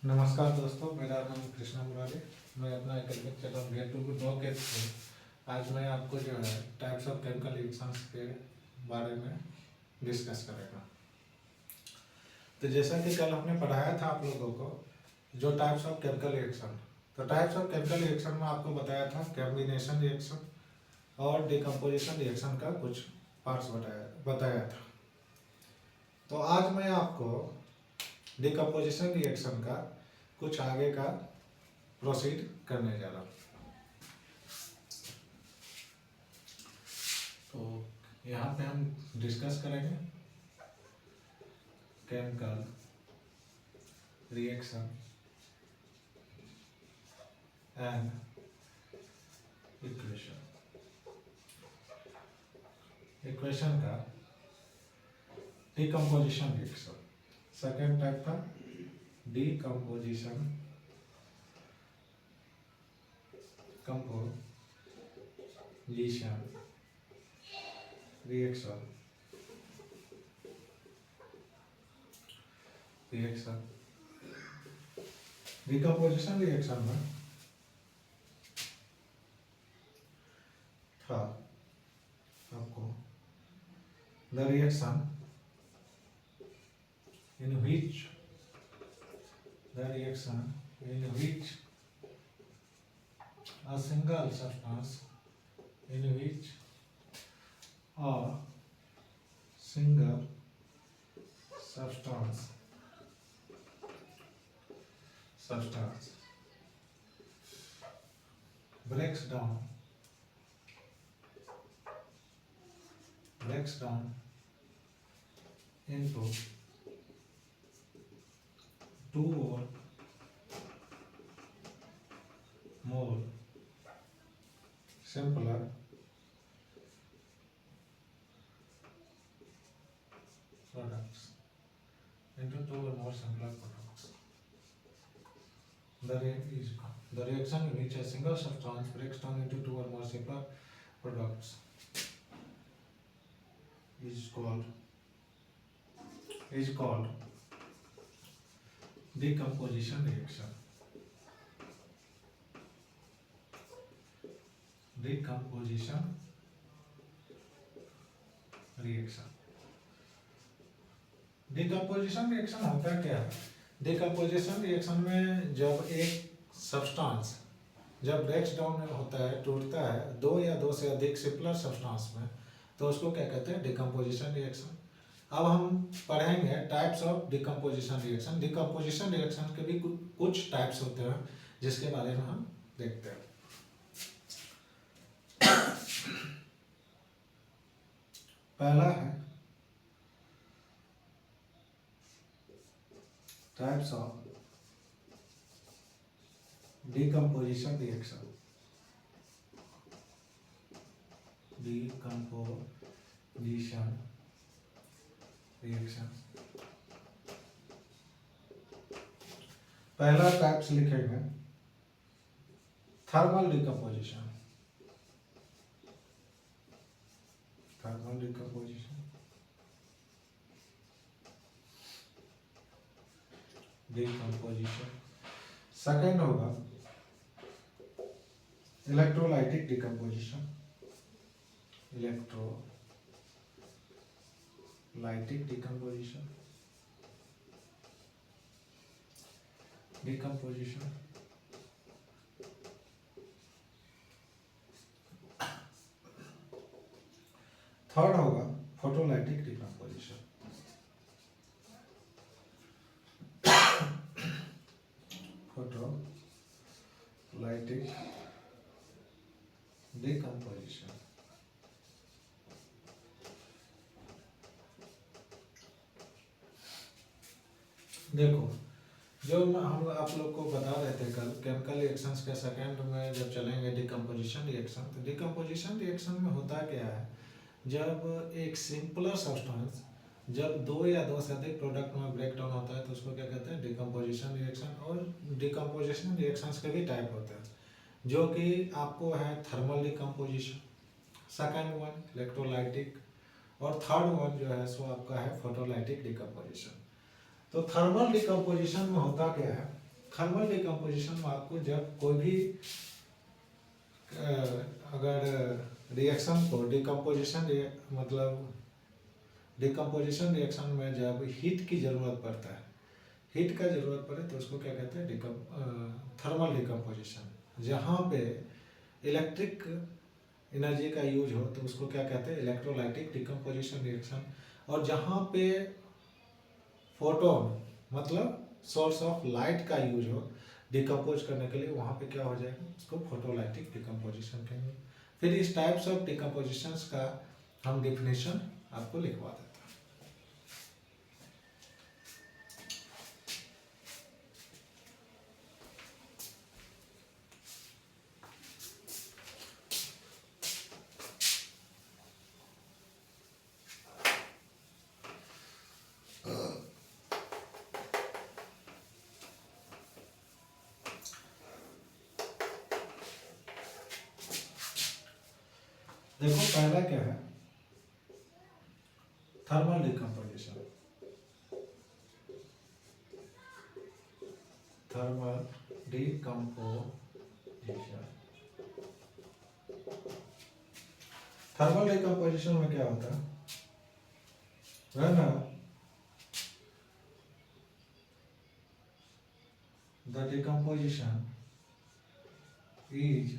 नमस्कार दोस्तों, मेरा नाम कृष्णा मुरारी। मैं अपना academic channel get to know के थ्रू आज मैं आपको जो है टाइप्स ऑफ केमिकल रिएक्शंस के बारे में डिस्कस करेगा। तो जैसा कि कल हमने पढ़ाया था आप लोगों को जो टाइप्स ऑफ केमिकल रिएक्शन, तो टाइप्स ऑफ केमिकल रिएक्शन में आपको बताया था कॉम्बिनेशन रिएक्शन और डिकम्पोजिशन रिएक्शन का कुछ पार्ट्स बताया था। तो आज मैं आपको डिकम्पोजिशन रिएक्शन का कुछ आगे का प्रोसीड करने जा रहा हूँ। तो यहाँ पे हम डिस्कस करेंगे केमिकल रिएक्शन एंड इक्वेशन का डिकम्पोजिशन रिएक्शन। सेकेंड टाइप था डिकम्पोजिशन रिएक्शन डिकम्पोजिशन रिएक्शन में था आपको the reaction in which a single substance breaks down into two or more simpler products. The reaction in which a single substance breaks down into two or more simpler products is called decomposition reaction. Decomposition reaction होता क्या है? Decomposition reaction में जब एक substance जब breaks down होता है, टूटता है दो या दो से अधिक सिंपलर सब्सटेंस में, तो उसको क्या कहते हैं? Decomposition reaction. अब हम पढ़ेंगे types of decomposition reaction. Decomposition reaction के भी कुछ टाइप्स होते हैं जिसके बारे में हम देखते हैं। पहला है टाइप्स ऑफ डिकम्पोजिशन रिएक्शन। पहला टाइप्स लिखेंगे थर्मल डिकम्पोजिशन। सेकेंड होगा इलेक्ट्रोलाइटिक डिकम्पोजिशन। थर्ड होगा फोटोलाइटिक डिकम्पोजिशन। देखो, जो हम आप लोग को बता रहे थे कल केमिकल रिएक्शंस के सेकेंड में जब चलेंगे डिकम्पोजिशन रिएक्शन, तो डिकम्पोजिशन रिएक्शन में होता क्या है? जब एक सिंपलर सब्सटेंस जब दो या दो से अधिक प्रोडक्ट में ब्रेक डाउन होता है तो उसको क्या कहते हैं? Decomposition reaction. और डिकम्पोजिशन रिएक्शंस के भी टाइप होते हैं जो कि आपको है thermal decomposition, second one electrolytic, और थर्ड वन जो है सो आपका है फोटोलाइटिक डिकम्पोजिशन। तो थर्मल डिकम्पोजिशन में होता क्या है? थर्मल डिकम्पोजिशन में आपको जब कोई भी अगर रिएक्शन को डिकम्पोजिशन मतलब डिकम्पोजिशन रिएक्शन में जब हीट की ज़रूरत पड़ता है, हीट का ज़रूरत पड़े तो उसको क्या कहते हैं, थर्मल डिकम्पोजिशन। जहाँ पे इलेक्ट्रिक एनर्जी का यूज हो तो उसको क्या कहते हैं, इलेक्ट्रोलाइटिक डिकम्पोजिशन रिएक्शन। और जहाँ पे फोटोन मतलब सोर्स ऑफ लाइट का यूज हो डिकम्पोज करने के लिए, वहाँ पे क्या हो जाएगा, उसको फोटोलाइटिक डिकम्पोजिशन कहेंगे। फिर इस टाइप्स ऑफ डिकम्पोजिशंस का हम डिफिनेशन आपको लिखवा देते हैं। देखो पहला क्या है, thermal decomposition. Thermal decomposition, thermal decomposition में क्या होता है, when the decomposition is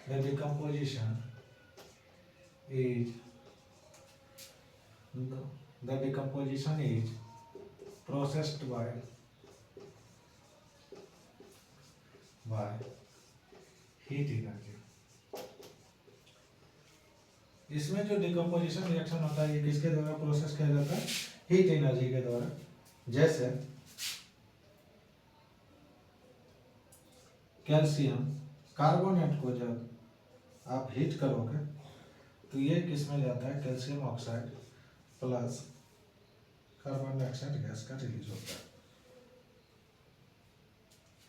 the decomposition is the decomposition is processed by heat energy। इसमें जो डिकम्पोजिशन रिएक्शन होता है ये किसके द्वारा प्रोसेस किया जाता है, हीट एनर्जी के द्वारा। जैसे कैल्शियम कार्बोनेट को जब आप हीट करोगे तो ये किस में जाता है, calcium oxide plus carbon dioxide gas का रिलीज होता है।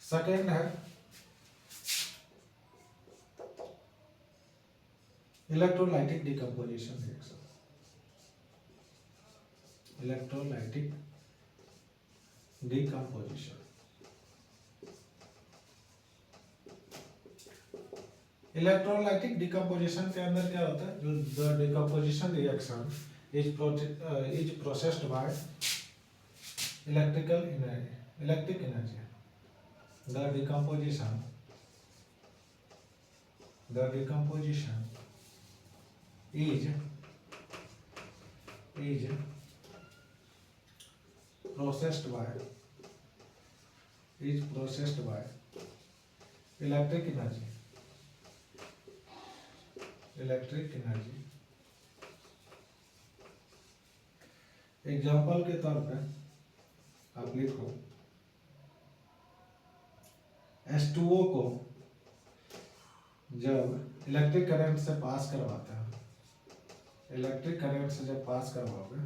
सेकेंड है electrolytic decomposition reaction. Electrolytic decomposition, electrolytic decomposition के अंदर क्या होता है, जो decomposition reaction is processed by electric energy. The decomposition is processed by electric energy। Example के तौर पे आप लिखो H2O को जब इलेक्ट्रिक करंट से पास करवाते हैं, इलेक्ट्रिक करंट से जब पास करवाओगे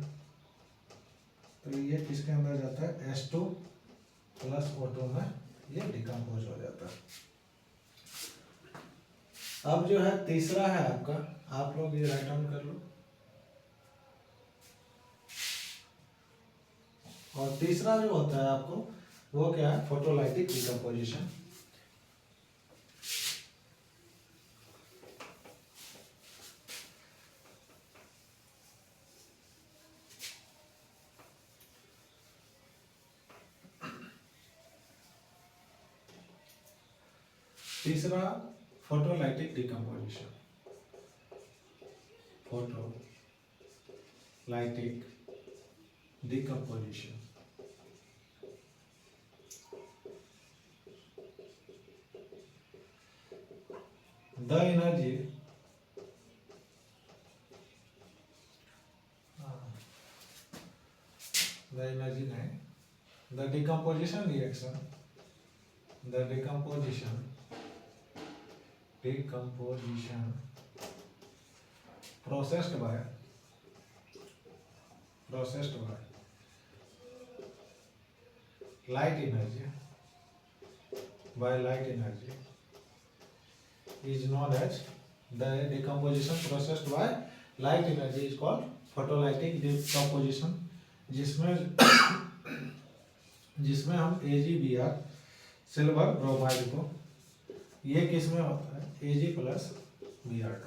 तो ये किसके अंदर जाता है, H2 प्लस O2 में ये डिकम्पोज हो जाता है। अब जो है तीसरा है आपका, आप लोग ये राइट डाउन कर लो। और तीसरा जो होता है आपको वो क्या है, फोटोलाइटिक डिकम्पोजिशन। तीसरा photolytic decomposition, photolytic decomposition. The energy the decomposition reaction, the decomposition processed by light energy, is known as, the decomposition processed by light energy is called photolytic decomposition, जिसमें जिसमें हम AgBr सिल्वर ब्रोमाइड को, ये किस में होता है Ag plus Br2,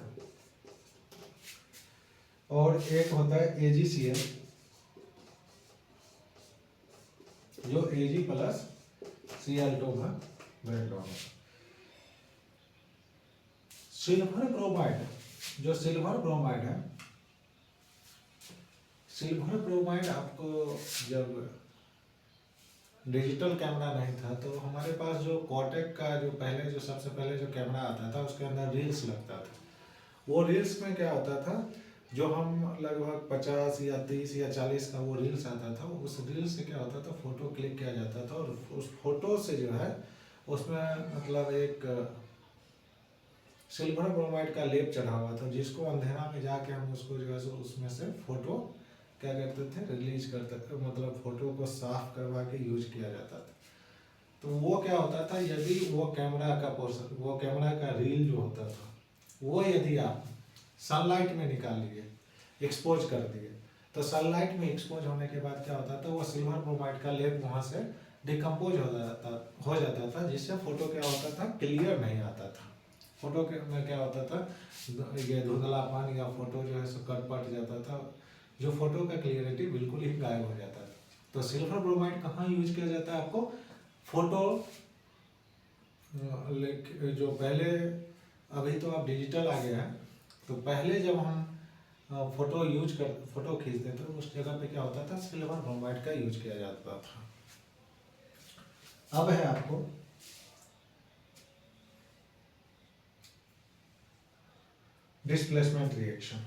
और एक होता है AgCl जो Ag प्लस Cl2 में ब्रेकडाउन होता है। सिल्वर ब्रोमाइड, जो सिल्वर ब्रोमाइड है, सिल्वर ब्रोमाइड आपको जब डिजिटल कैमरा नहीं था तो हमारे पास जो कोटेक का जो पहले जो सबसे पहले जो कैमरा आता था उसके अंदर रील्स लगता था। वो रील्स में क्या होता था, जो हम लगभग 50 या 30 या 40 का वो रील्स आता था, उस रील्स से क्या होता था फोटो क्लिक किया जाता था और उस फोटो से जो है उसमें मतलब एक सिल्वर ब्रोमाइड का लेप चढ़ा हुआ था, जिसको अंधेरा में जाके हम उसको जो है सो उसमें से फोटो क्या करते थे, रिलीज करते थे, मतलब फोटो को साफ करवा के यूज किया जाता था। तो वो क्या होता था, यदि वो कैमरा का पोर्शन, वो कैमरा का रील जो होता था वो यदि आप सनलाइट में निकाल लिए, एक्सपोज कर दिए, तो सनलाइट में एक्सपोज होने के बाद क्या होता था, वो सिल्वर ब्रोमाइड का लेप वहाँ से डिकम्पोज हो जाता था, जिससे फोटो क्या होता था, क्लियर नहीं आता था। फोटो के में क्या होता था, ये धुंधलापन या फोटो जो है सो कट पट जाता था, जो फोटो का क्लियरिटी बिल्कुल ही गायब हो जाता था। तो सिल्वर ब्रोमाइड कहाँ यूज किया जाता है, आपको फोटो जो पहले, अभी तो आप डिजिटल आ गया है, तो पहले जब हम फोटो खींचते थे उस जगह पे क्या होता था, सिल्वर ब्रोमाइड का यूज किया जाता था। अब है आपको डिस्प्लेसमेंट रिएक्शन।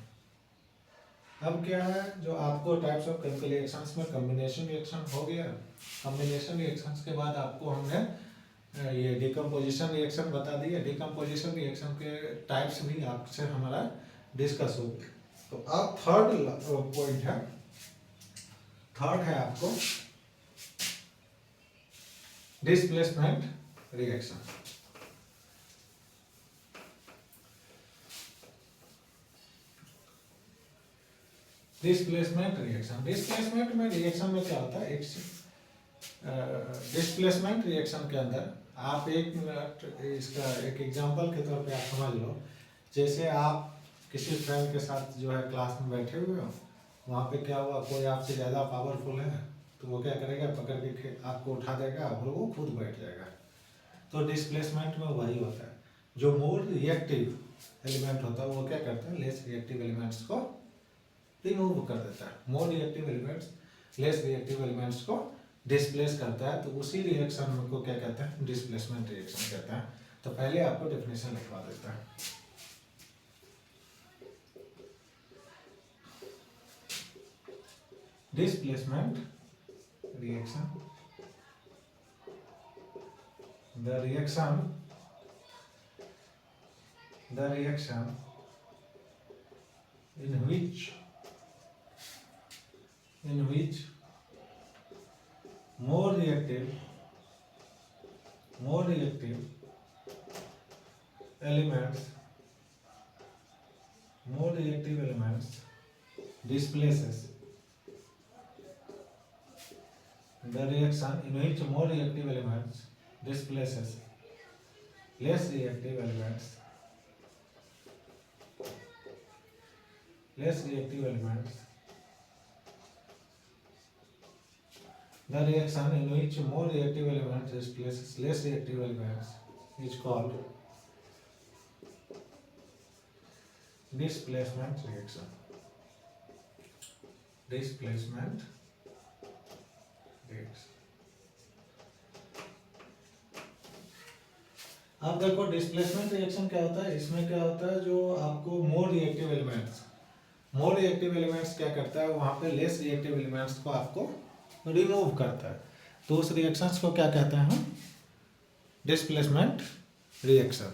अब क्या है, जो आपको टाइप्स ऑफ केमिकल रिएक्शंस में कॉम्बिनेशन रिएक्शन हो गया। कॉम्बिनेशन रिएक्शंस के बाद आपको हमने ये डिकम्पोजिशन रिएक्शन बता दिया। डिकम्पोजिशन रिएक्शन के टाइप्स भी आपसे हमारा डिस्कस हो गया। तो अब थर्ड पॉइंट है, थर्ड है आपको displacement reaction. Displacement reaction, displacement में रिएक्शन में क्या होता है, डिस्प्लेसमेंट रिएक्शन के अंदर आप एक मिनट इसका एक एग्जांपल के तौर पे आप समझ लो। जैसे आप किसी फ्रेंड के साथ जो है क्लास में बैठे हुए हो, वहाँ पे क्या हुआ, कोई आपसे ज़्यादा पावरफुल है तो वो क्या करेगा, पकड़ के आपको उठा देगा और वो खुद बैठ जाएगा। तो डिस्प्लेसमेंट में वही होता है, जो मोर रिएक्टिव एलिमेंट होता है वो क्या करता है, लेस रिएक्टिव एलिमेंट्स को रिमूव कर देता है। More reactive elements less reactive elements को डिस्प्लेस करता है। तो उसी रिएक्शन को क्या कहते हैं, डिस्प्लेसमेंट रिएक्शन कहते हैं। तो पहले आपको डेफिनेशन लिखवा देता है। Displacement reaction, the reaction in which more reactive elements displaces, the reaction in which more reactive elements displaces less reactive elements, the reaction in which more reactive elements displaces less reactive elements is called displacement reaction. अब देखो displacement reaction क्या होता है, इसमें क्या होता है, जो आपको मोर रिएक्टिव एलिमेंट्स क्या करता है, वहां पे लेस रिएक्टिव एलिमेंट्स को आपको रिमूव करता है। तो उस रिएक्शंस को क्या कहते हैं हम, डिस्प्लेसमेंट रिएक्शन।